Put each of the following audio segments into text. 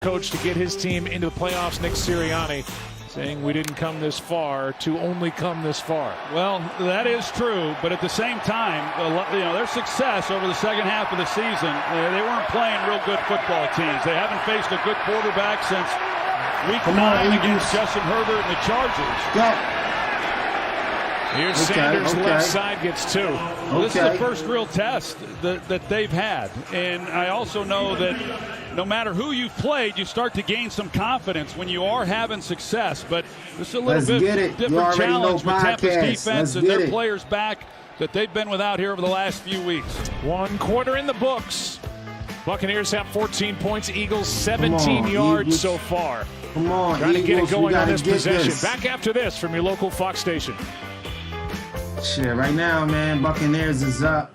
Coach to get his team into the playoffs, Nick Sirianni, saying we didn't come this far to only come this far. Well, that is true, but at the same time, their success over the second half of the season, they weren't playing real good football teams. They haven't faced a good quarterback since week 9 against Justin Herbert and the Chargers. Here's Sanders, left side gets 2. Well, this is the first real test that they've had. And I also know that no matter who you've played, you start to gain some confidence when you are having success. But this is a little bit different challenge with Tampa's defense and their players back that they've been without here over the last few weeks. 1 quarter in the books. Buccaneers have 14 points. Eagles 17 yards so far. Come on, trying to get it going on this possession. This. Back after this from your local Fox station. Shit, right now, man, Buccaneers is up.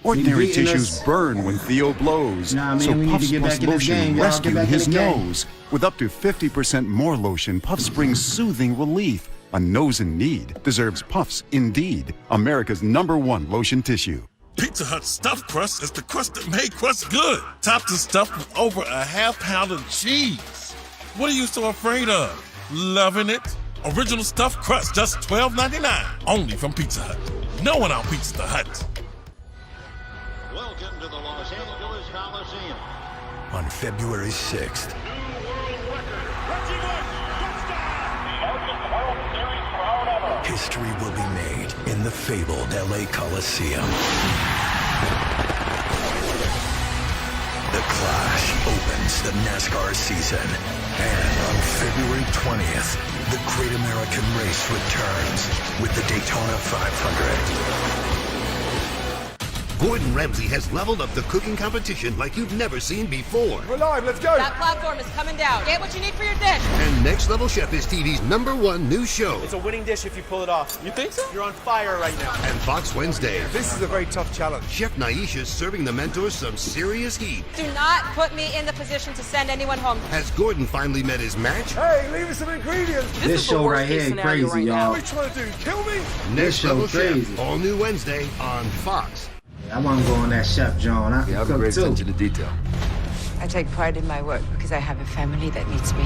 Ordinary tissues burn when Theo blows, so Puffs Plus Lotion rescue his nose. With up to 50% more lotion, Puffs brings soothing relief. A nose in need deserves Puffs indeed. America's #1 lotion tissue. Pizza Hut's stuffed crust is the crust that made crust good. Topped and stuffed with over a half pound of cheese. What are you so afraid of? Loving it? Original stuffed crust, just $12.99. Only from Pizza Hut. No one out-pizzas the Hut. Welcome to the Los Angeles Coliseum. On February 6th, history will be made in the fabled LA Coliseum. The Clash opens the NASCAR season. And on February 20th, the Great American Race returns with the Daytona 500. Gordon Ramsay has leveled up the cooking competition like you've never seen before. We're live, let's go! That platform is coming down. Get what you need for your dish. And Next Level Chef is TV's #1 new show. It's a winning dish if you pull it off. You think so? You're on fire right now. And Fox Wednesday. This is a very tough challenge. Chef Naisha's serving the mentors some serious heat. Do not put me in the position to send anyone home. Has Gordon finally met his match? Hey, leave us some ingredients. This show right here crazy, y'all. What are you trying to do? Kill me? Next Level Chef, all new Wednesday on Fox. I want to go on that Chef John. I have a great attention to detail. I take pride in my work because I have a family that needs me.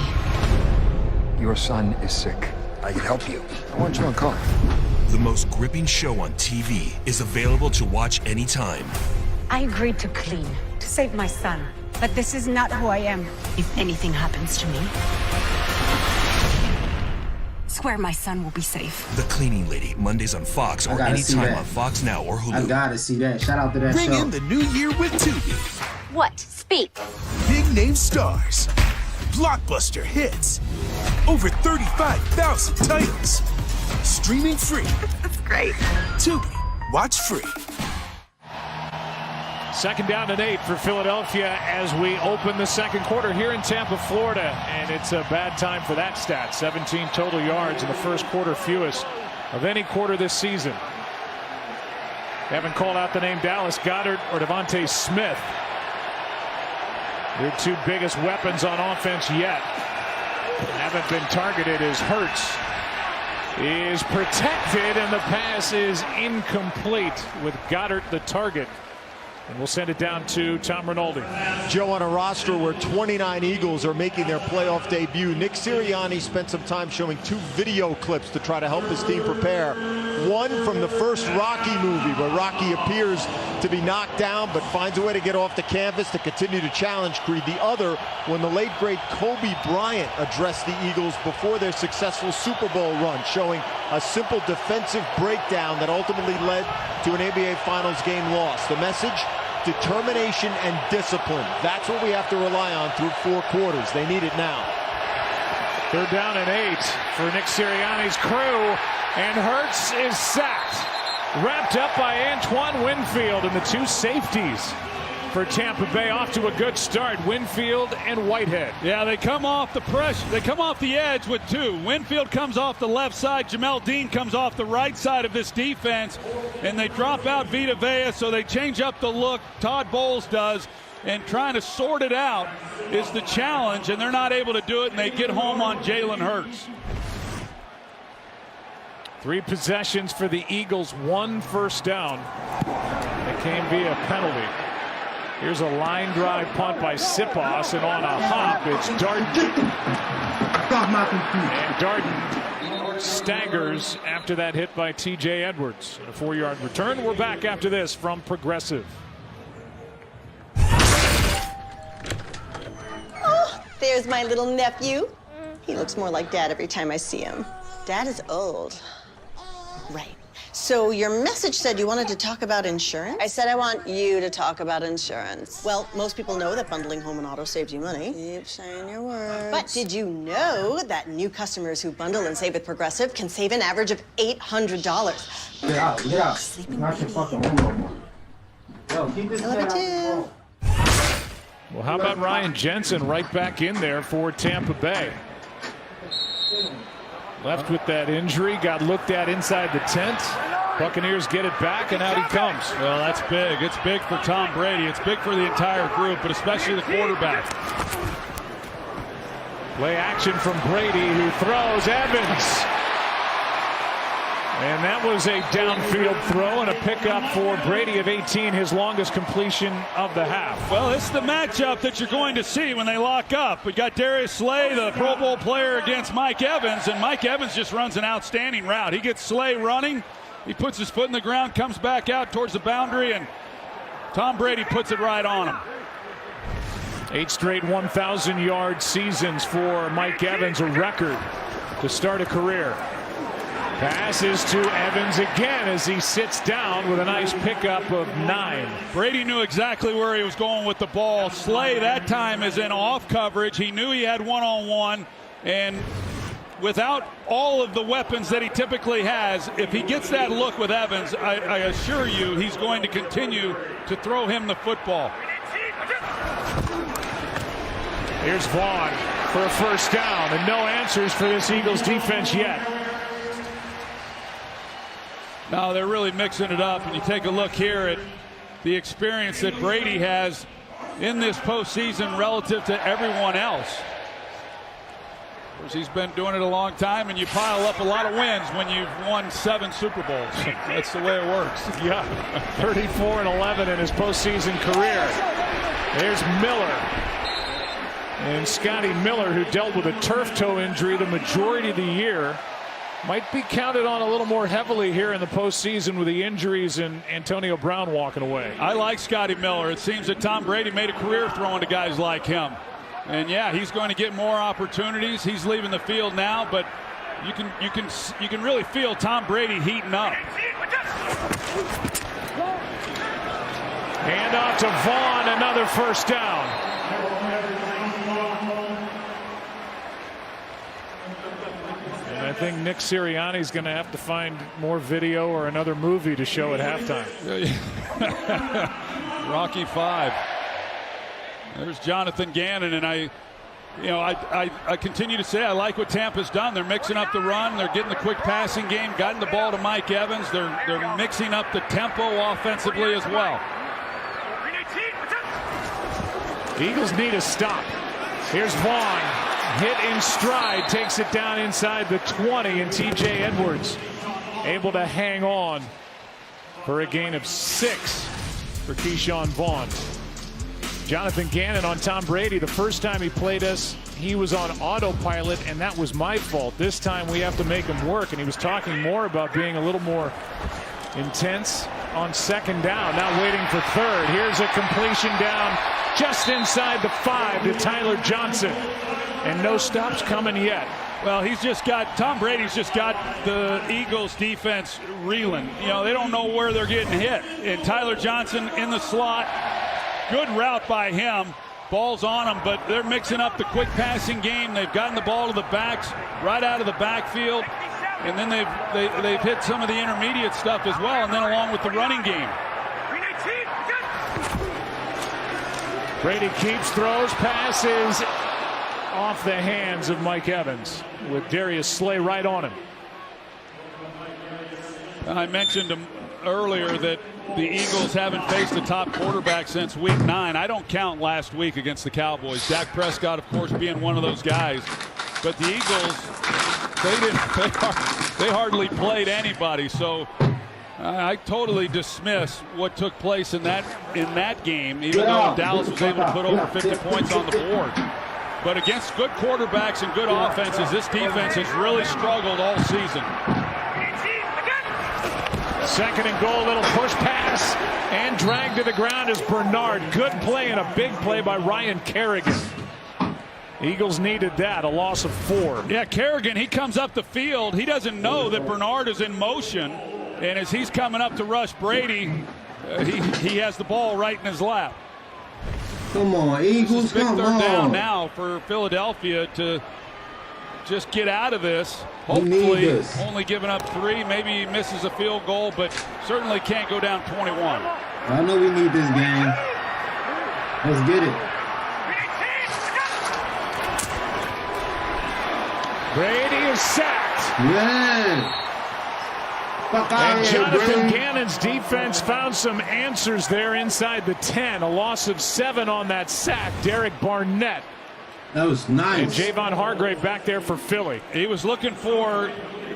Your son is sick. I can help you. I want you on call. The most gripping show on TV is available to watch anytime. I agreed to clean to save my son, but this is not who I am. If anything happens to me, swear my son will be safe. The Cleaning Lady, Mondays on Fox or anytime on Fox Now or Hulu. I gotta see that. Shout out to that show. Bring in the new year with Tubi. What? Speak. Big name stars. Blockbuster hits. Over 35,000 titles. Streaming free. That's great. Tubi. Watch free. 2nd down and 8 for Philadelphia as we open the 2nd quarter here in Tampa, Florida. And it's a bad time for that stat. 17 total yards in the 1st quarter, fewest of any quarter this season. They haven't called out the name Dallas Goedert or Devonta Smith. Their 2 biggest weapons on offense yet. Haven't been targeted as Hurts is protected and the pass is incomplete with Goedert the target. And we'll send it down to Tom Rinaldi. Joe, on a roster where 29 Eagles are making their playoff debut, Nick Sirianni spent some time showing 2 video clips to try to help his team prepare. One from the first Rocky movie, where Rocky appears to be knocked down but finds a way to get off the canvas to continue to challenge Creed. The other, when the late great Kobe Bryant addressed the Eagles before their successful Super Bowl run, showing a simple defensive breakdown that ultimately led to an NBA Finals game loss. The message? Determination and discipline. That's what we have to rely on through 4 quarters. They need it now. 3rd down and 8 for Nick Sirianni's crew. And Hurts is sacked. Wrapped up by Antoine Winfield and the 2 safeties for Tampa Bay. Off to a good start. Winfield and Whitehead. Yeah, they come off the pressure. They come off the edge with 2. Winfield comes off the left side. Jamel Dean comes off the right side of this defense. And they drop out Vita Vea, so they change up the look. Todd Bowles does. And trying to sort it out is the challenge. And they're not able to do it. And they get home on Jalen Hurts. 3 possessions for the Eagles. 1 first down. It came via penalty. Here's a line drive punt by Sipos, and on a hop, it's Darden. And Darden staggers after that hit by T.J. Edwards. And a 4-yard return. We're back after this from Progressive. Oh, there's my little nephew. He looks more like Dad every time I see him. Dad is old. Right. So your message said you wanted to talk about insurance? I said I want you to talk about insurance. Well, most people know that bundling home and auto saves you money. Keep saying your words. But did you know that new customers who bundle and save with Progressive can save an average of $800? Get out, get out. Not your fucking home no more. Yo, keep this shit out. Well, how about Ryan Jensen right back in there for Tampa Bay? Left with that injury, got looked at inside the tent. Buccaneers get it back, and out he comes. Well, that's big. It's big for Tom Brady. It's big for the entire group, but especially the quarterback. Play action from Brady, who throws Evans. And that was a downfield throw and a pickup for Brady of 18, his longest completion of the half. Well, it's the matchup that you're going to see when they lock up. We got Darius Slay, the Pro Bowl player, against Mike Evans, and Mike Evans just runs an outstanding route. He gets Slay running, he puts his foot in the ground, comes back out towards the boundary, and Tom Brady puts it right on him. 8 straight 1,000-yard seasons for Mike Evans, a record to start a career. Passes to Evans again as he sits down with a nice pickup of 9. Brady knew exactly where he was going with the ball. Slay that time is in off coverage. He knew he had one-on-one, and without all of the weapons that he typically has, if he gets that look with Evans, I assure you he's going to continue to throw him the football. Here's Vaughn for a first down, and no answers for this Eagles defense yet. Now they're really mixing it up, and you take a look here at the experience that Brady has in this postseason relative to everyone else. Of course, he's been doing it a long time, and you pile up a lot of wins when you've won 7 Super Bowls. That's the way it works. Yeah, 34-11 in his postseason career. There's Miller. And Scotty Miller, who dealt with a turf toe injury the majority of the year, might be counted on a little more heavily here in the postseason with the injuries and Antonio Brown walking away. I like Scotty Miller. It seems that Tom Brady made a career throwing to guys like him. And yeah, he's going to get more opportunities. He's leaving the field now, but you can really feel Tom Brady heating up. Hand off to Vaughn, another first down. I think Nick Sirianni's going to have to find more video or another movie to show at halftime. Rocky 5. There's Jonathan Gannon, and I continue to say I like what Tampa's done. They're mixing up the run. They're getting the quick passing game, gotten the ball to Mike Evans. They're mixing up the tempo offensively as well. The Eagles need a stop. Here's Vaughn. Hit in stride, takes it down inside the 20, and T.J. Edwards able to hang on for a gain of 6 for Keyshawn Vaughn. Jonathan Gannon on Tom Brady. The first time he played us, he was on autopilot, and that was my fault. This time we have to make him work, and he was talking more about being a little more intense on second down. Now waiting for third. Here's a completion down just inside the 5 to Tyler Johnson. And no stops coming yet. Well, Tom Brady's just got the Eagles defense reeling. You know, they don't know where they're getting hit. And Tyler Johnson in the slot, good route by him. Ball's on him, but they're mixing up the quick passing game. They've gotten the ball to the backs right out of the backfield. And then they've hit some of the intermediate stuff as well, and then along with the running game. Brady keeps, throws, passes off the hands of Mike Evans with Darius Slay right on him. And I mentioned earlier that the Eagles haven't faced a top quarterback since week 9. I don't count last week against the Cowboys. Dak Prescott, of course, being one of those guys. But the Eagles, they hardly played anybody. So I totally dismiss what took place in that game, even though Dallas was able to put over 50 points on the board. But against good quarterbacks and good offenses, this defense has really struggled all season. Second and goal, little push pass, and dragged to the ground is Bernard. Good play and a big play by Ryan Carrigan. Eagles needed that, a loss of 4. Yeah, Carrigan, he comes up the field. He doesn't know that Bernard is in motion. And as he's coming up to rush Brady, he has the ball right in his lap. Come on, Eagles, big come third on. down now for Philadelphia to just get out of this. Hopefully only giving up 3. Maybe he misses a field goal, but certainly can't go down 21. I know we need this game. Let's get it. Brady is sacked. Yeah. And Jonathan Gannon's defense found some answers there inside the 10. A loss of 7 on that sack. Derek Barnett. That was nice. And Javon Hargrave back there for Philly. He was looking for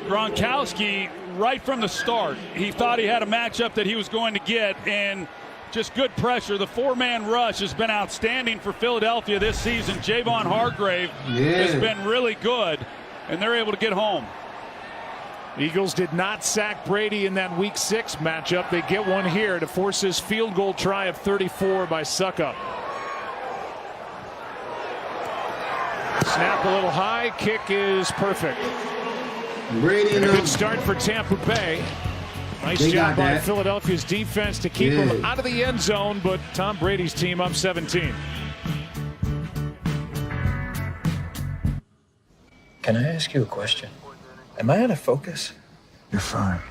Gronkowski right from the start. He thought he had a matchup that he was going to get, and just good pressure. The 4-man rush has been outstanding for Philadelphia this season. Javon Hargrave has been really good, and they're able to get home. Eagles did not sack Brady in that Week 6 matchup. They get one here to force his field goal try of 34 by Suckup. Snap a little high. Kick is perfect. Brady, and a good start for Tampa Bay. Nice job by Philadelphia's defense to keep him out of the end zone, but Tom Brady's team up 17. Can I ask you a question? Am I out of focus? You're fine.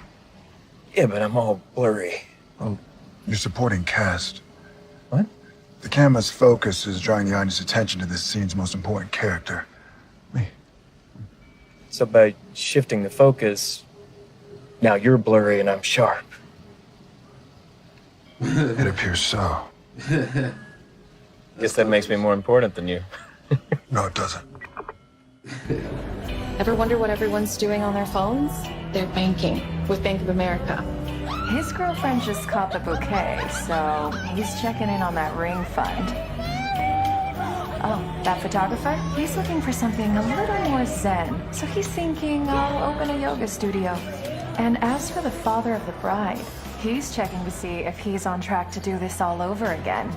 Yeah, but I'm all blurry. Well, you're supporting cast. What? The camera's focus is drawing the audience's attention to this scene's most important character. Me. So by shifting the focus, now you're blurry and I'm sharp. It appears so. Guess that makes me more important than you. No, it doesn't. Ever wonder what everyone's doing on their phones? They're banking with Bank of America. His girlfriend just caught the bouquet, so he's checking in on that ring fund. Oh, that photographer? He's looking for something a little more zen, so he's thinking I'll open a yoga studio. And as for the father of the bride, he's checking to see if he's on track to do this all over again.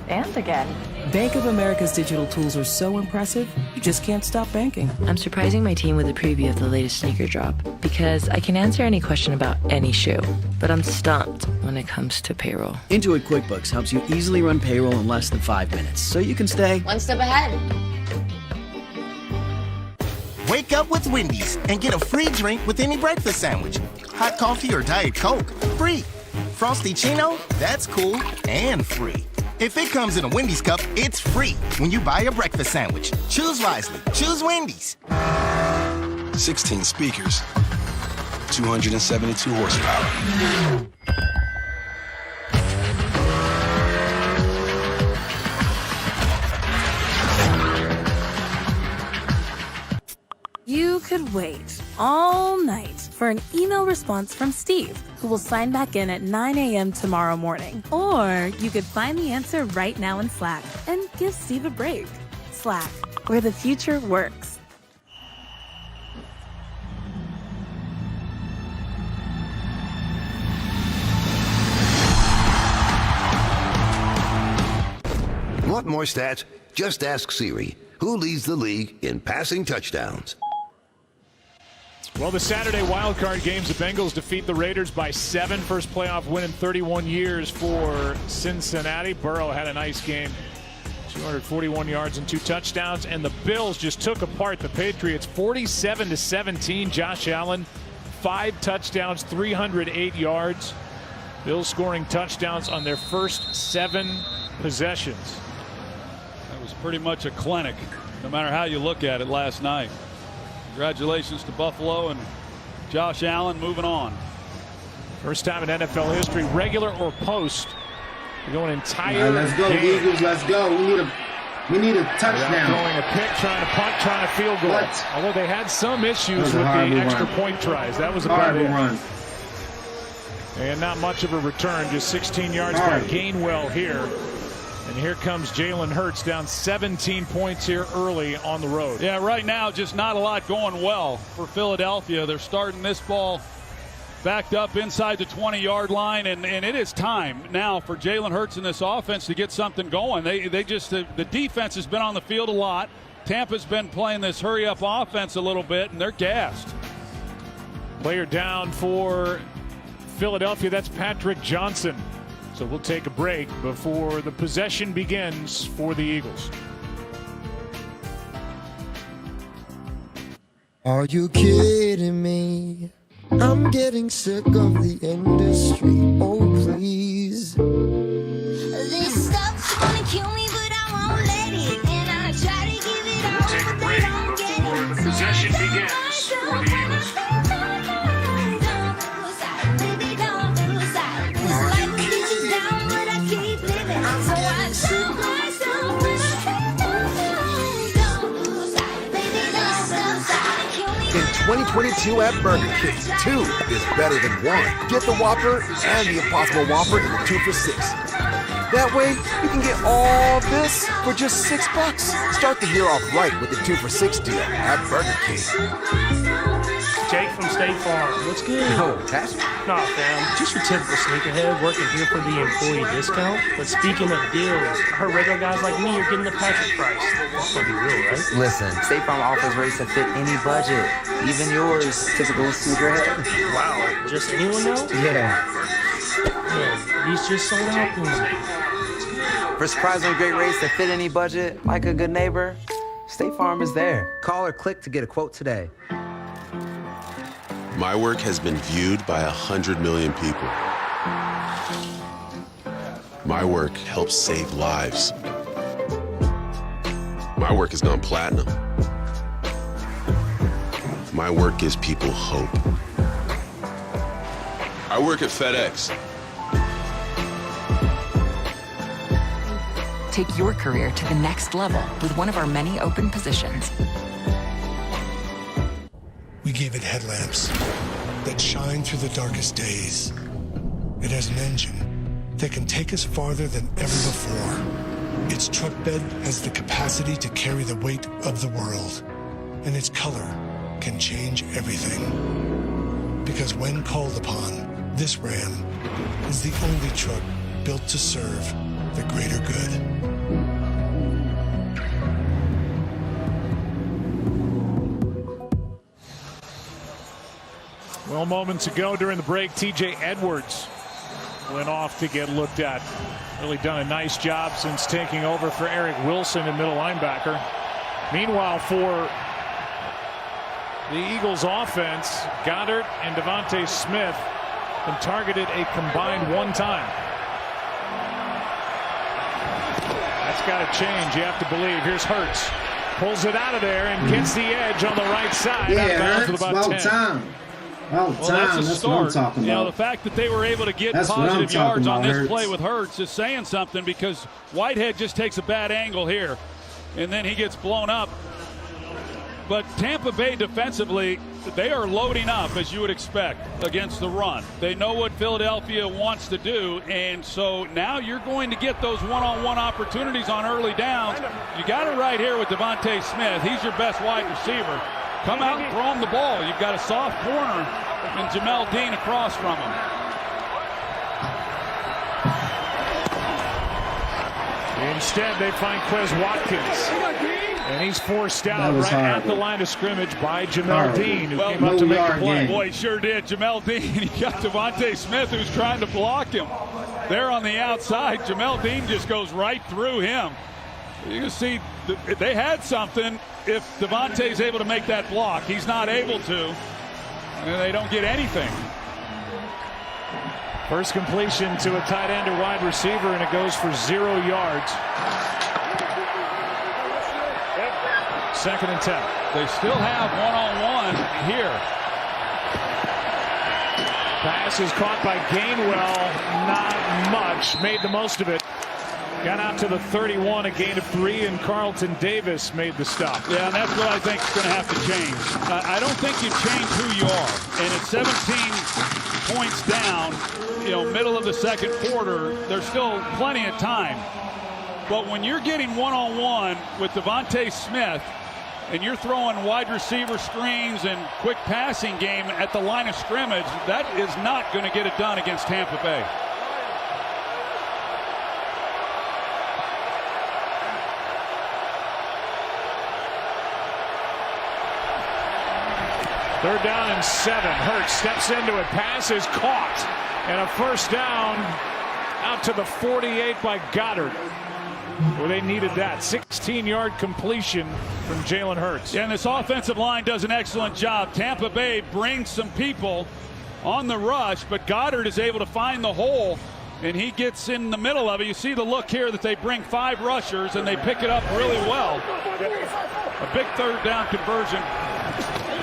And again. Bank of America's digital tools are so impressive, you just can't stop banking. I'm surprising my team with a preview of the latest sneaker drop because I can answer any question about any shoe, but I'm stumped when it comes to payroll. Intuit QuickBooks helps you easily run payroll in less than 5 minutes, so you can stay one step ahead. Wake up with Wendy's and get a free drink with any breakfast sandwich. Hot coffee or Diet Coke, free. Frosty Chino, that's cool and free. If it comes in a Wendy's cup, it's free when you buy a breakfast sandwich. Choose wisely. Choose Wendy's. 16 speakers, 272 horsepower. You could wait all night for an email response from Steve, who will sign back in at 9 a.m. tomorrow morning. Or you could find the answer right now in Slack and give Steve a break. Slack, where the future works. Want more stats? Just ask Siri. Who leads the league in passing touchdowns? Well, the Saturday wildcard games, the Bengals defeat the Raiders by 7. First playoff win in 31 years for Cincinnati. Burrow had a nice game. 241 yards and 2 touchdowns. And the Bills just took apart the Patriots 47-17. Josh Allen, 5 touchdowns, 308 yards. Bills scoring touchdowns on their first 7 possessions. That was pretty much a clinic, no matter how you look at it last night. Congratulations to Buffalo and Josh Allen moving on. First time in NFL history, regular or post, to go an entire let's go, game. Eagles, let's go. We need a touchdown. Throwing a pick, trying to punt, trying to field goal. What? Although they had some issues with the extra point tries. That was about it. Run. And not much of a return, just 16 yards by Gainwell here. And here comes Jalen Hurts down 17 points here early on the road. Yeah, right now just not a lot going well for Philadelphia. They're starting this ball backed up inside the 20-yard line, and it is time now for Jalen Hurts in this offense to get something going. The defense has been on the field a lot. Tampa's been playing this hurry-up offense a little bit, and they're gassed. Player down for Philadelphia, that's Patrick Johnson. So we'll take a break before the possession begins for the Eagles. Are you kidding me? I'm getting sick of the industry. Oh, please. This stuff's gonna kill me, but I won't let it. And I try to give it all, Take a break before the possession begins for the Eagles. In 2022 at Burger King, 2 is better than 1. Get the Whopper and the Impossible Whopper in the 2 for $6. That way, you can get all this for just $6. Start the year off right with the 2 for $6 deal at Burger King. Jake from State Farm. What's good? Oh, Tash? Nah, fam. Just your typical sneakerhead working here for the employee discount. But speaking of deals, I heard regular guys like me are getting the Patrick price. That's gonna be real, right? Listen, State Farm offers rates that fit any budget, even yours, typical sneakerhead. Wow, just anyone though? Yeah. Man, these just sold out. For surprisingly great rates that fit any budget, like a good neighbor, State Farm is there. Call or click to get a quote today. My work has been viewed by 100 million people. My work helps save lives. My work has gone platinum. My work gives people hope. I work at FedEx. Take your career to the next level with one of our many open positions. We gave it headlamps that shine through the darkest days. It has an engine that can take us farther than ever before. Its truck bed has the capacity to carry the weight of the world, and its color can change everything. Because when called upon, this Ram is the only truck built to serve the greater good. Well, moments ago during the break, TJ Edwards went off to get looked at. Really done a nice job since taking over for Eric Wilson in middle linebacker. Meanwhile, for the Eagles offense, Goddard and Devonta Smith have targeted a combined 1 time. That's got to change, you have to believe. Here's Hurts. Pulls it out of there and gets the edge on the right side. Yeah, Hurts, about 10. Time. Well, that's a start. What I'm talking about. The fact that they were able to get positive yards on this play with Hurts is saying something, because Whitehead just takes a bad angle here, and then he gets blown up. But Tampa Bay defensively, they are loading up, as you would expect, against the run. They know what Philadelphia wants to do, and so now you're going to get those one-on-one opportunities on early downs. You got it right here with Devonta Smith. He's your best wide receiver. Come out and throw him the ball. You've got a soft corner and Jamel Dean across from him. Instead, they find Quez Watkins. And he's forced out right at the line of scrimmage by Jamel Dean, who came up to make the play. Boy, sure did. Jamel Dean, he got Devonta Smith, who's trying to block him. There on the outside, Jamel Dean just goes right through him. You can see they had something if Devontae's able to make that block. He's not able to, and they don't get anything. First completion to a tight end or wide receiver, and it goes for 0 yards. Second and 10. They still have one-on-one here. Pass is caught by Gainwell. Not much. Made the most of it. Got out to the 31, a gain of 3, and Carlton Davis made the stop. Yeah, and that's what I think is going to have to change. I don't think you change who you are. And at 17 points down, middle of the second quarter, there's still plenty of time. But when you're getting one-on-one with Devonta Smith, and you're throwing wide receiver screens and quick passing game at the line of scrimmage, that is not going to get it done against Tampa Bay. Third down and 7. Hurts steps into it. Pass is caught. And a first down out to the 48 by Goddard. Well, they needed that. 16-yard completion from Jalen Hurts. Yeah, and this offensive line does an excellent job. Tampa Bay brings some people on the rush, but Goddard is able to find the hole, and he gets in the middle of it. You see the look here that they bring 5 rushers, and they pick it up really well. A big third down conversion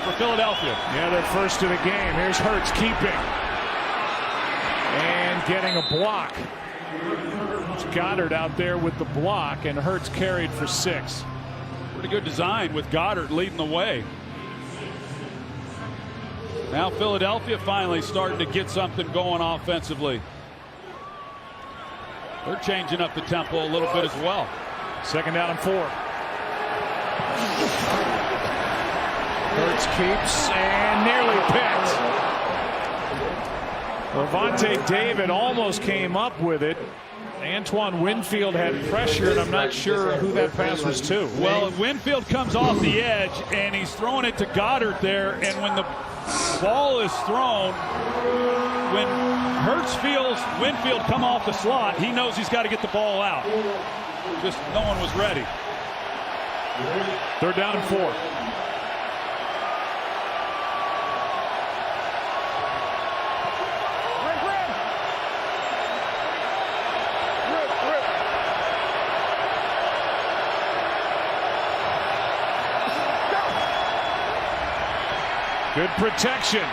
for Philadelphia. Yeah, they're first of the game. Here's Hurts keeping and getting a block. It's Goddard out there with the block, and Hurts carried for 6. Pretty good design with Goddard leading the way. Now Philadelphia finally starting to get something going offensively. They're changing up the tempo a little bit as well. Second down and 4. Hurts keeps and nearly picked. Devonta David almost came up with it. Antoine Winfield had pressure, and I'm not sure who that pass was to. Well, Winfield comes off the edge, and he's throwing it to Goddard there. And when the ball is thrown, when Hurts feels Winfield come off the slot, he knows he's got to get the ball out. Just no one was ready. Third down and 4. Good protection.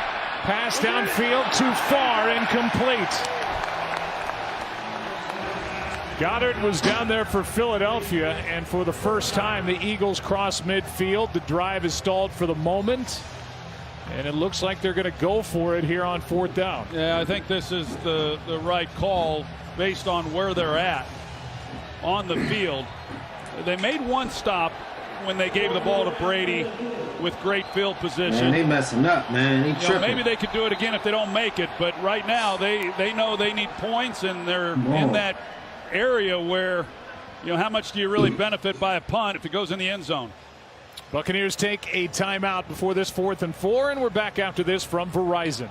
Pass downfield, too far, incomplete. Goddard was down there for Philadelphia, and for the first time, the Eagles cross midfield. The drive is stalled for the moment, and it looks like they're going to go for it here on 4th down. Yeah, I think this is the right call based on where they're at on the field. They made one stop when they gave the ball to Brady with great field position. Man, they messing up, man. They tripping. Maybe they could do it again if they don't make it, but right now they know they need points, and they're in that area where, how much do you really benefit by a punt if it goes in the end zone? Buccaneers take a timeout before this 4th and 4, and we're back after this from Verizon.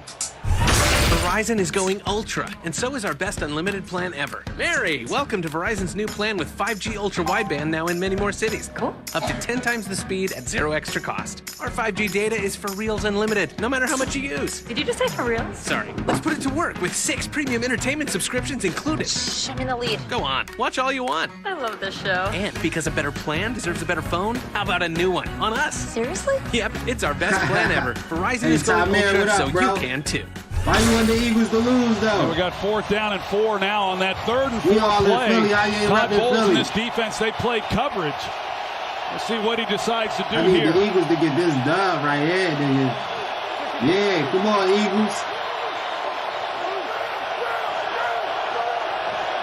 Verizon is going ultra, and so is our best unlimited plan ever. Mary, welcome to Verizon's new plan with 5G ultra wideband now in many more cities. Cool. Up to 10 times the speed at 0 extra cost. Our 5G data is for reals unlimited, no matter how much you use. Did you just say for reals? Sorry. Let's put it to work with 6 premium entertainment subscriptions included. Shh, I'm in the lead. Go on, watch all you want. I love this show. And because a better plan deserves a better phone, how about a new one on us? Seriously? Yep, it's our best plan ever. Verizon Hey, is going Tom, man, ultra, what up, so bro? you can too. Why you want the Eagles to lose, though? So we got 4th down and 4 now on that 3rd and 4th We all in play. Philly. I ain't Todd rapping Bowles Philly. in this defense, they played coverage. Let's see what he decides to do I need here. the Eagles to get this dub right here, nigga. Yeah, come on, Eagles.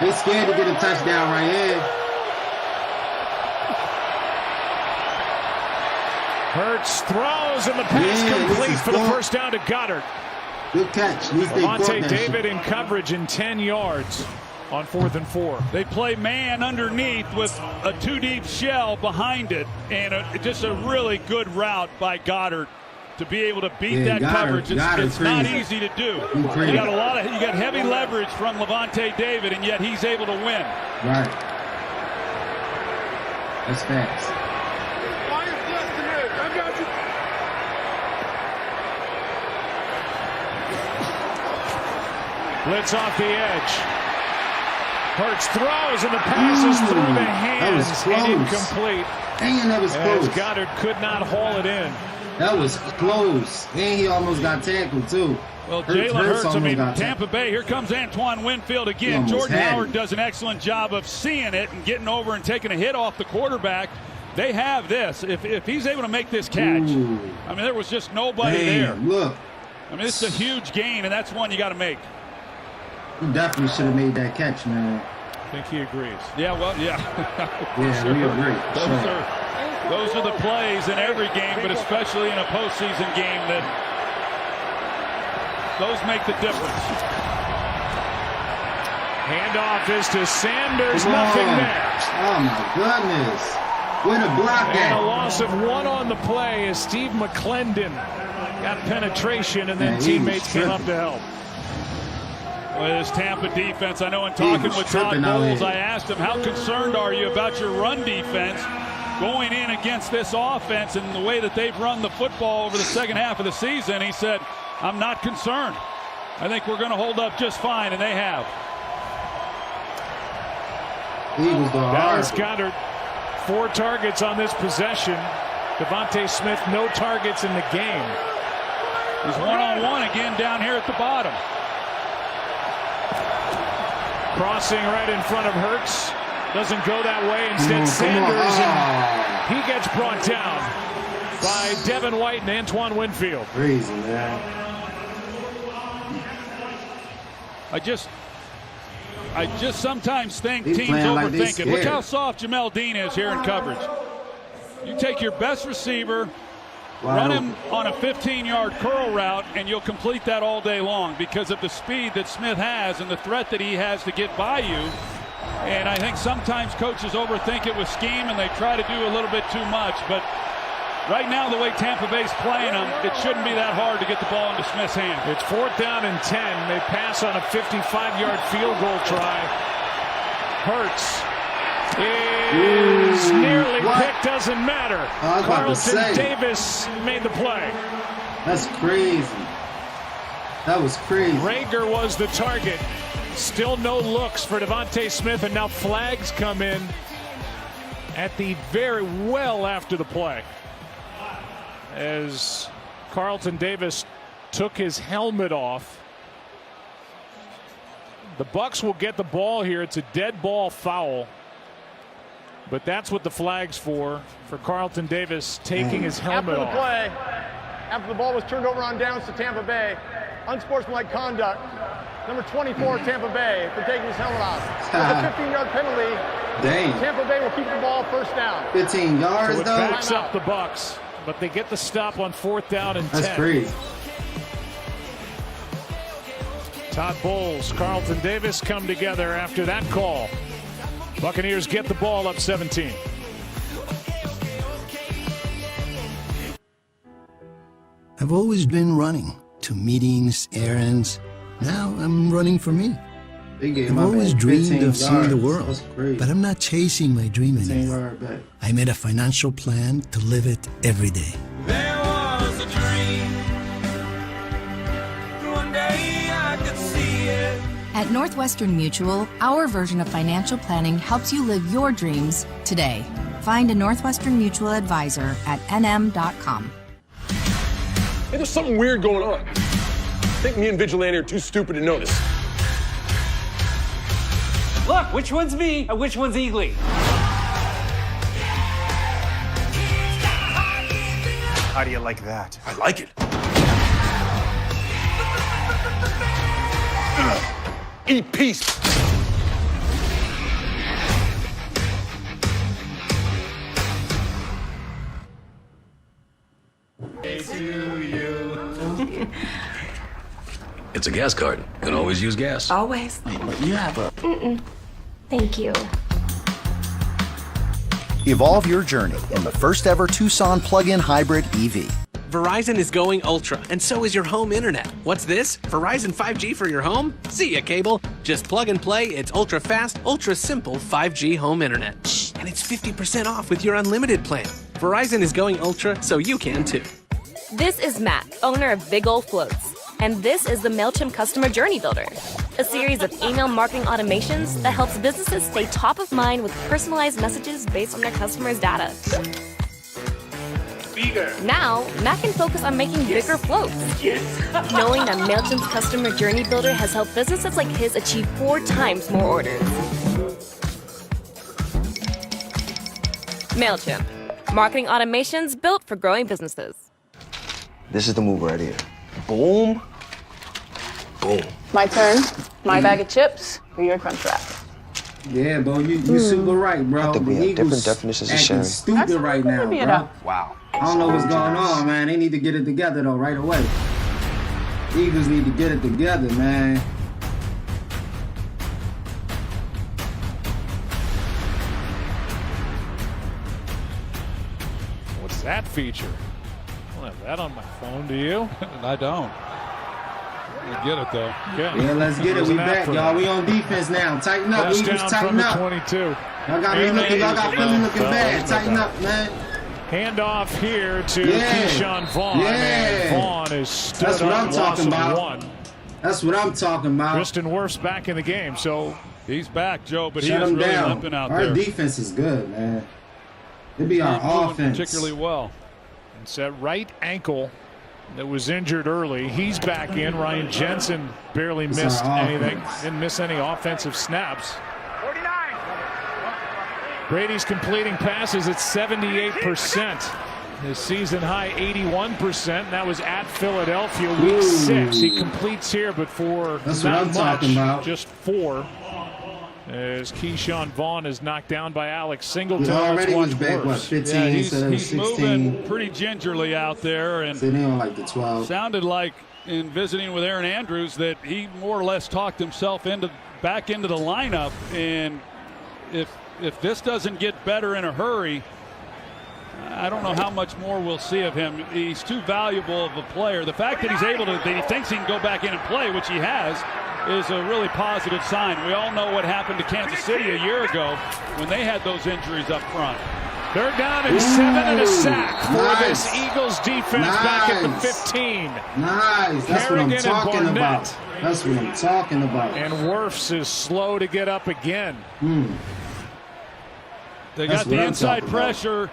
They scared to get a touchdown right here. Hurts throws, and the pass complete for the first down to Goddard. Good catch. At least they caught Devonta that David shit. in coverage in 10 yards on 4th and 4. They play man underneath with a 2-deep shell behind it, and just a really good route by Goddard to be able to beat that coverage. It's not easy to do. You got heavy leverage from Devonta David, and yet he's able to win. Right. That's facts. Blitz off the edge. Hurts throws, and the pass is through the hands and incomplete. Dang, that was close. As Goddard could not haul it in. That was close. And he almost got tackled, too. Well, Jalen Hurts, I mean, got Tampa Bay, here comes Antoine Winfield again. Jordan Howard does an excellent job of seeing it and getting over and taking a hit off the quarterback. They have this. If he's able to make this catch, Ooh. I mean, there was just nobody there. Look. I mean, it's a huge gain, and that's one you got to make. He definitely should have made that catch, man. I think he agrees. Yeah, well, yeah. Yeah, sure. we agree. Those are the plays in every game, but especially in a postseason game that those make the difference. Handoff is to Sanders. Nothing there. Oh, my goodness. Way to block that. And a loss of 1 on the play as Steve McClendon got penetration, and then teammates came up to help. Well, this Tampa defense, I know in talking with Todd Bowles, I asked him, how concerned are you about your run defense going in against this offense and the way that they've run the football over the second half of the season? He said, I'm not concerned. I think we're going to hold up just fine, and they have. Dallas Goedert, 4 targets on this possession. Devonta Smith, no targets in the game. He's one-on-one again down here at the bottom. Crossing right in front of Hurts. Doesn't go that way. Instead, Sanders, and he gets brought down by Devin White and Antoine Winfield. Crazy, man. I just sometimes think teams overthink it. Look how soft Jamel Dean is here in coverage. You take your best receiver, run him on a 15-yard curl route, and you'll complete that all day long because of the speed that Smith has and the threat that he has to get by you. And I think sometimes coaches overthink it with scheme and they try to do a little bit too much. But right now, the way Tampa Bay's playing them, it shouldn't be that hard to get the ball into Smith's hand. It's 4th down and 10. They pass on a 55-yard field goal try. Hurts is nearly picked, doesn't matter. Carlton Davis made the play. That's crazy. That was crazy. Rager was the target. Still no looks for Devonta Smith, and now flags come in at the very well after the play. As Carlton Davis took his helmet off. The Bucs will get the ball here. It's a dead ball foul. But that's what the flag's for Carlton Davis taking his helmet off. After the play, after the ball was turned over on downs to Tampa Bay, unsportsmanlike conduct, number 24, Tampa Bay, for taking his helmet off. With a 15-yard penalty, Tampa Bay will keep the ball 1st down. 15 yards, so it backs up the Bucs, but they get the stop on 4th down and 10. That's crazy. Todd Bowles, Carlton Davis come together after that call. Buccaneers get the ball up 17. I've always been running to meetings, errands. Now I'm running for me. I've always dreamed of seeing the world, but I'm not chasing my dream anymore. I made a financial plan to live it every day. There was a dream. One day I could see it. At Northwestern Mutual, our version of financial planning helps you live your dreams today. Find a Northwestern Mutual advisor at nm.com. Hey, there's something weird going on. I think me and Vigilante are too stupid to notice. Look, which one's me and which one's Eagly? How do you like that? I like it. Eat peace. It's a gas card. You can always use gas. Always. You have a... Thank you. Evolve your journey in the first ever Tucson plug-in hybrid EV. Verizon is going ultra, and so is your home internet. What's this? Verizon 5G for your home? See ya, cable. Just plug and play. It's ultra fast, ultra simple 5G home internet. And it's 50% off with your unlimited plan. Verizon is going ultra, so you can too. This is Matt, owner of Big Ol' Floats. And this is the MailChimp Customer Journey Builder, a series of email marketing automations that helps businesses stay top of mind with personalized messages based on their customers' data. Now, Matt can focus on making bigger floats. Knowing that MailChimp's customer journey builder has helped businesses like his achieve 4 times more orders. MailChimp. Marketing automations built for growing businesses. This is the move right here. Boom. Boom. My turn. My bag of chips or your crunch wrap? Yeah, bro, you super right, bro. I think we The have different Eagles definitions of acting sharing. stupid right now, bro. Wow. I don't know what's going on, man. They need to get it together, though, right away. Eagles need to get it together, man. What's that feature? I don't have that on my phone, do you? I don't. I get it, though. Yeah, let's get it. We back, y'all. We on defense now. Tighten up, Eagles, tighten up. 22. Y'all got me looking, y'all got Philly looking bad. Tighten up, man. Handoff here to Keyshawn Vaughn. And Vaughn is stood That's what up, I'm talking about. One. That's what I'm talking about. Kristen Wirf's back in the game, so he's back, Joe, but shut he is him really down. limping out Our there. defense is good, man. It'd be our offense. Particularly well. It's that right ankle that was injured early. He's back in. Ryan Jensen barely missed anything. Didn't miss any offensive snaps. Brady's completing passes at 78%. His season high 81%. That was at Philadelphia week 6. He completes here, but for That's not what I'm much, talking about. just 4. As Keyshawn Vaughn is knocked down by Alex Singleton. He already was back, worse. what, 15 Yeah, instead of he's 16. moving pretty gingerly out there, and So they on like the 12. sounded like in visiting with Aaron Andrews that he more or less talked himself back into the lineup. And if this doesn't get better in a hurry, I don't know how much more we'll see of him. He's too valuable of a player. The fact that he thinks he can go back in and play, which he has, is a really positive sign. We all know what happened to Kansas City a year ago when they had those injuries up front. They're down in 7 and a sack for this Eagles defense back at the 15. Nice. That's Carrigan what I'm talking and about. That's what I'm talking about. And Wirfs is slow to get up again. They got the inside pressure.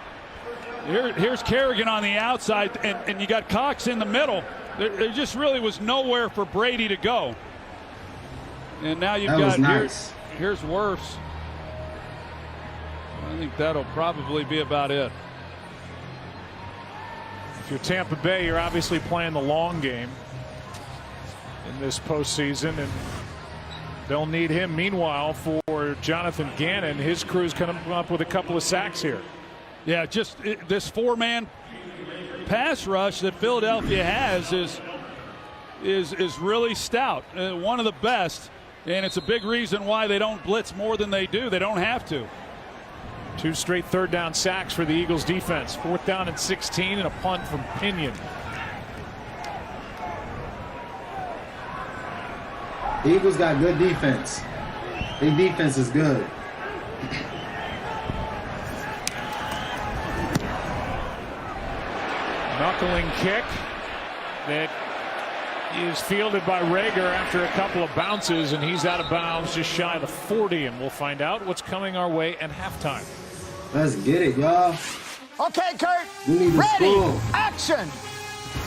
Here's Carrigan on the outside, and you got Cox in the middle. There just really was nowhere for Brady to go. And now you've got here's Wirfs. I think that'll probably be about it. If you're Tampa Bay, you're obviously playing the long game in this postseason, and they'll need him. Meanwhile, for Jonathan Gannon, his crew's coming up with a couple of sacks here. Yeah, just this 4-man pass rush that Philadelphia has is really stout, one of the best, and it's a big reason why they don't blitz more than they do. They don't have to. 2 straight third down sacks for the Eagles defense. 4th down and 16 and a punt from Pinion. The Eagles got good defense. Their defense is good. Knuckling kick that is fielded by Rager after a couple of bounces, and he's out of bounds just shy of the 40, and we'll find out what's coming our way at halftime. Let's get it, y'all. Okay, Kurt. We need to Ready. score. Action.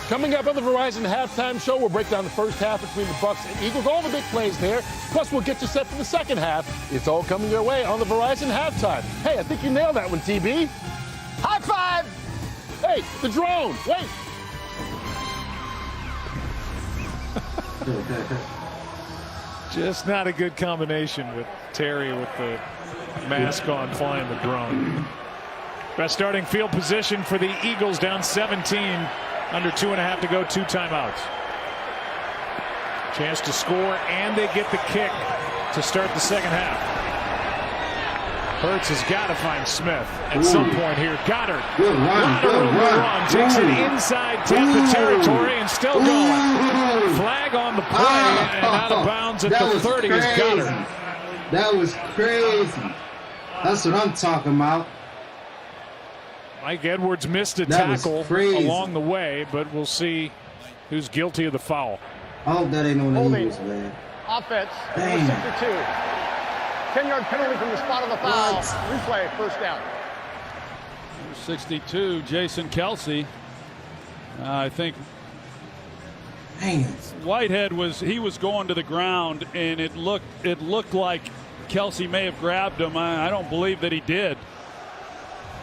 Coming up on the Verizon halftime show, we'll break down the first half between the Bucks and Eagles. All the big plays there. Plus, we'll get you set for the second half. It's all coming your way on the Verizon halftime. Hey, I think you nailed that one, TB. High five. Hey, the drone. Wait. Just not a good combination with Terry with the mask on flying the drone. Best starting field position for the Eagles, down 17. Under 2.5 to go, 2 timeouts. Chance to score, and they get the kick to start the second half. Hurts has got to find Smith at some point here. Goddard. Good run. Takes it inside Tampa territory and still going. Flag on the play and out of bounds at the 30 is Goddard. That was crazy. That's what I'm talking about. Mike Edwards missed a tackle along the way, but we'll see who's guilty of the foul. I hope that ain't on the Eagles, man. Offense, number 62. 10-yard penalty from the spot of the foul. Replay, first down. 62, Jason Kelce. I think Whitehead was going to the ground, and it looked like Kelce may have grabbed him. I don't believe that he did.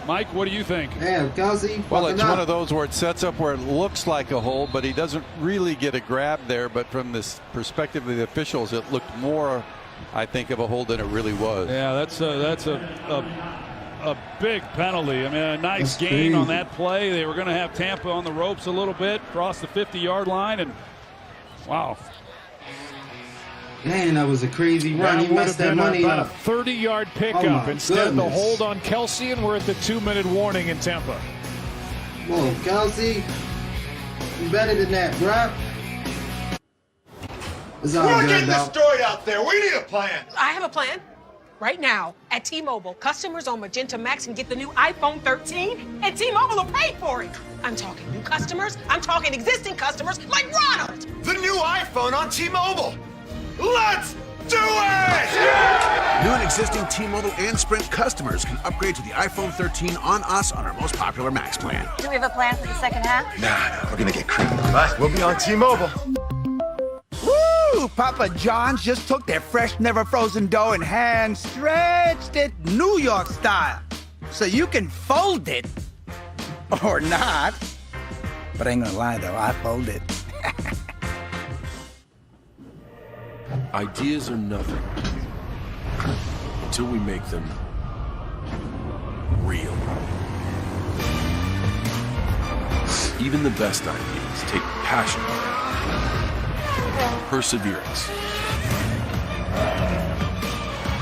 Mike, what do you think? Yeah, Kelce. Well, it's one of those where it sets up where it looks like a hold, but he doesn't really get a grab there. But from this perspective of the officials, it looked more, I think, of a hold than it really was. Yeah, that's a big penalty. I mean, a nice gain on that play. They were going to have Tampa on the ropes a little bit, cross the 50-yard line, and wow. Man, that was a crazy run. That He messed that money about up. a 30-yard pickup. Instead, the hold on Kelce, and we're at the 2-minute warning in Tampa. Whoa, Kelce, you better than that, bro. We're getting the story out there. We need a plan. I have a plan. Right now, at T-Mobile, customers on Magenta Max can get the new iPhone 13, and T-Mobile will pay for it. I'm talking new customers. I'm talking existing customers like Ronald. The new iPhone on T-Mobile. Let's do it! New and existing T-Mobile and Sprint customers can upgrade to the iPhone 13 on us on our most popular Max plan. Do we have a plan for the second half? Nah, we're gonna get creepy. But we'll be on T-Mobile. Woo! Papa John's just took their fresh, never frozen dough and hand stretched it New York style. So you can fold it or not. But I ain't gonna lie though, I fold it. Ideas are nothing until we make them real. Even the best ideas take passion, perseverance,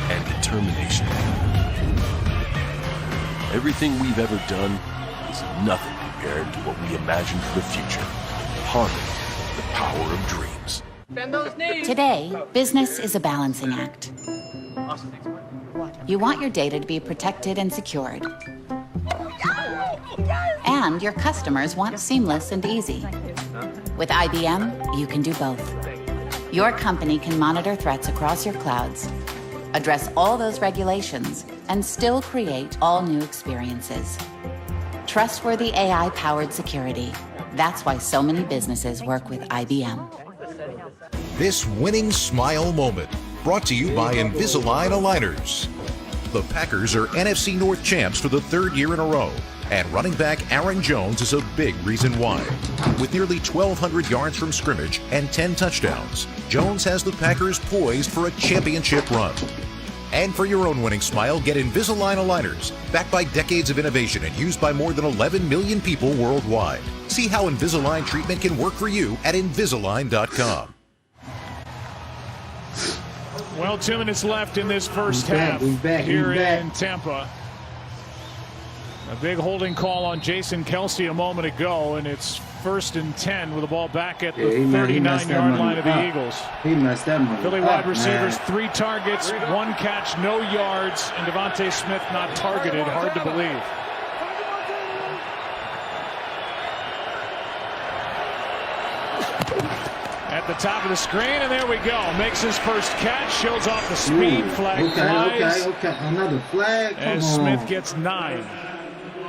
and determination. Everything we've ever done is nothing compared to what we imagine for the future. Harness the power of dreams. Today, business is a balancing act. You want your data to be protected and secured. And your customers want seamless and easy. With IBM, you can do both. Your company can monitor threats across your clouds, address all those regulations, and still create all new experiences. Trustworthy AI-powered security. That's why so many businesses work with IBM. This winning smile moment, brought to you by Invisalign Aligners. The Packers are NFC North Champs for the third year in a row, and running back Aaron Jones is a big reason why. With nearly 1,200 yards from scrimmage and 10 touchdowns, Jones has the Packers poised for a championship run. And for your own winning smile, get Invisalign Aligners, backed by decades of innovation and used by more than 11 million people worldwide. See how Invisalign treatment can work for you at Invisalign.com. Well, 2 minutes left in this first half here in Tampa. A big holding call on Jason Kelce a moment ago, and it's 1st and 10 with the ball back at the 39-yard line of the Eagles. He messed that money Philly up, wide receivers, man. 3 targets, 1 catch, no yards, and Devonta Smith not targeted. Hard to believe. At the top of the screen, and there we go. Makes his first catch, shows off the speed. Flag flies. Okay. Another flag. Come and on. Smith gets 9.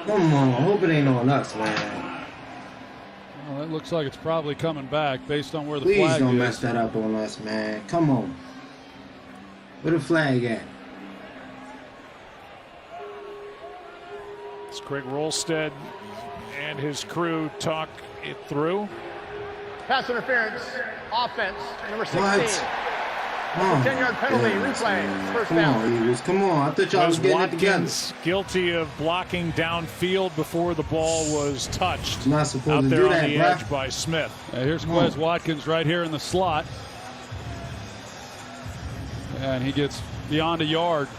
Come on. I hope it ain't on us, man. Well, it looks like it's probably coming back based on where the Please flag is. don't mess that up on us, man. Come on. Where the flag at? It's Craig Rolstead and his crew talk it through. Pass interference, offense, number 16. What? 10-yard penalty, replay, first Come down. on, Eagles. Come on. I thought y'all was getting it together. Watkins guilty of blocking downfield before the ball was touched. Not supposed out to there do on that, the bro. edge by Smith. Here's Quez Watkins right here in the slot. And he gets beyond a yard.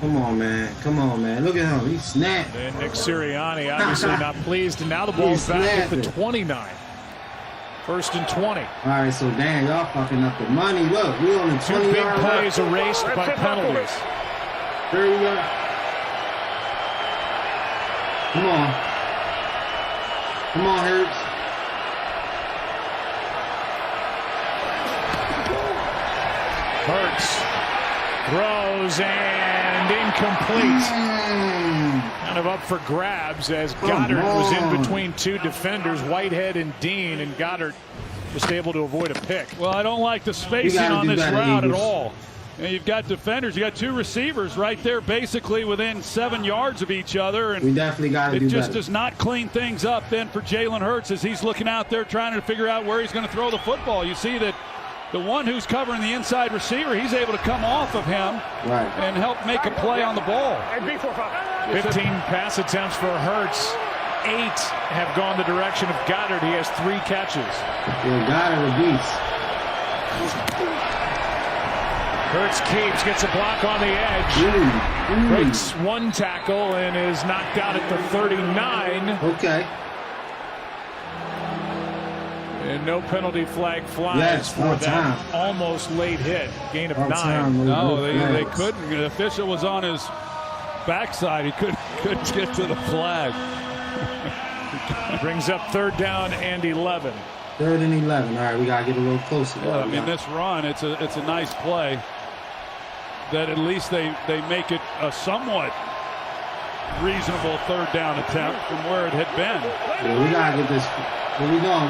Come on, man. Come on, man. Look at him. He snapped. And Nick Sirianni obviously not pleased. And now the ball's back at the 29. 1st and 20. All right, so damn, y'all fucking up the money. Look, we on the 20 2 big yard plays line. erased by penalties. 30 yard. Come on. Come on, Herbs. Hurts throws and incomplete. kind of up for grabs as Goddard was in between two defenders, Whitehead and Dean, and Goddard just able to avoid a pick. Well, I don't like the spacing on this route at all. And you've got defenders, you got two receivers right there basically within 7 yards of each other. And we definitely got to do better. It just does not clean things up then for Jalen Hurts as he's looking out there trying to figure out where he's going to throw the football. You see that the one who's covering the inside receiver, he's able to come off of him and help make a play on the ball. 15 pass attempts for Hurts. 8 have gone the direction of Goddard. He has 3 catches. Yeah, Goddard a beast. Hurts keeps, gets a block on the edge. Breaks 1 tackle and is knocked out at the 39. Okay. And no penalty flag flies for that almost late hit. Gain of 9. No, they couldn't. The official was on his backside. He couldn't get to the flag. Brings up 3rd down and 11. 3rd and 11. All right, we got to get a little closer. Well, I mean, this run, it's a nice play. That at least they make it a somewhat reasonable 3rd down attempt from where it had been. Yeah, we got to get this. Where we going?